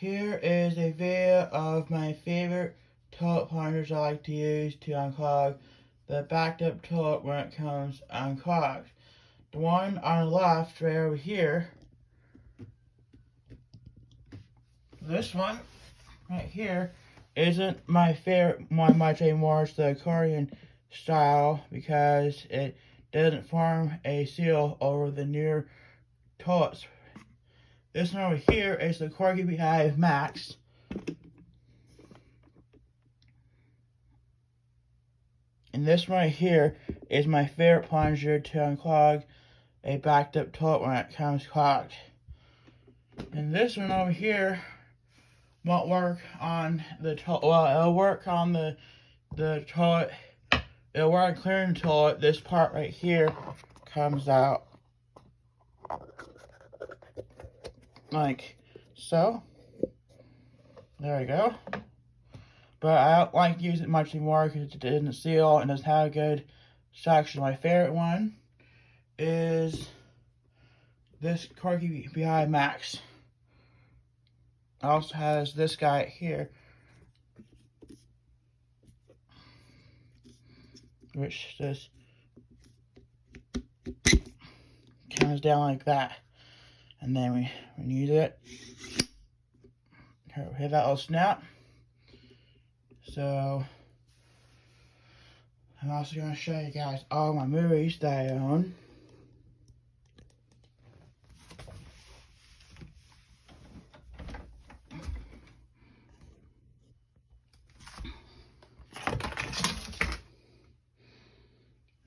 Here is a video of my favorite toilet plungers I like to use to unclog the backed up toilet when it comes unclogged. The one on the left right over here, this one right here, isn't my favorite one much anymore. It's the accordion style because it doesn't form a seal over the near toilets. This one over here is the Corgi Beehive Max. And this one right here is my favorite plunger to unclog a backed up toilet when it comes clogged. And this one over here won't work on the toilet. Well, it'll work on the toilet. It'll work on clearing the toilet. This part right here comes out like so. There we go. But I don't like to use it much anymore because it doesn't seal and doesn't have a good suction. My favorite one is this Corgi Beehive Max. It also has this guy here, which just comes down like that. And then we use it. Here, hit that little snap. So, I'm also going to show you guys all my movies that I own.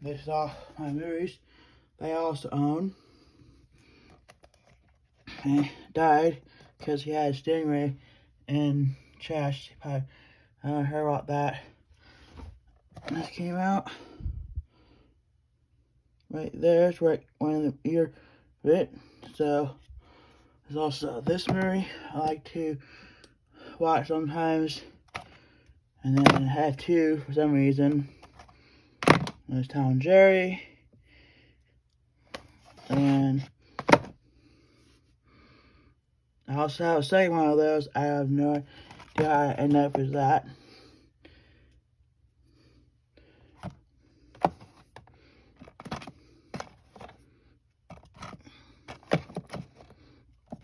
This is all my movies that I also own. And he died because he had a stingray in chest. I heard about that. And this came out right there. It's right one of the ear bit. So there's also this movie I like to watch sometimes. And then I have two for some reason. There's Tom and Jerry. And I also have a second one of those. I have no idea how I end up with that.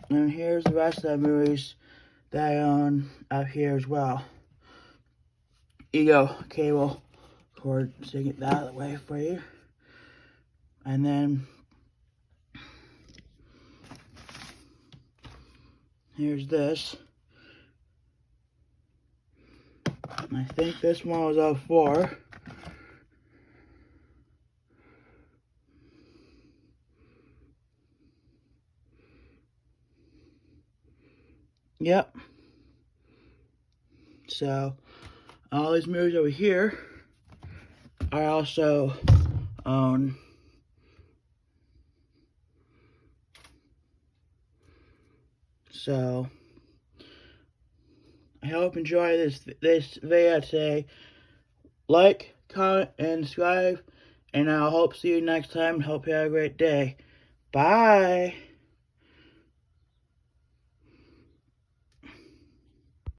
And here's the rest of the movies that I own up here as well. Ego cable cord, so you get that out of the way for you. And then here's this. I think this one was 04. Yep. So, all these movies over here I also own. So, I hope you enjoy this video today. Like, comment, and subscribe. And I hope to see you next time. Hope you have a great day. Bye.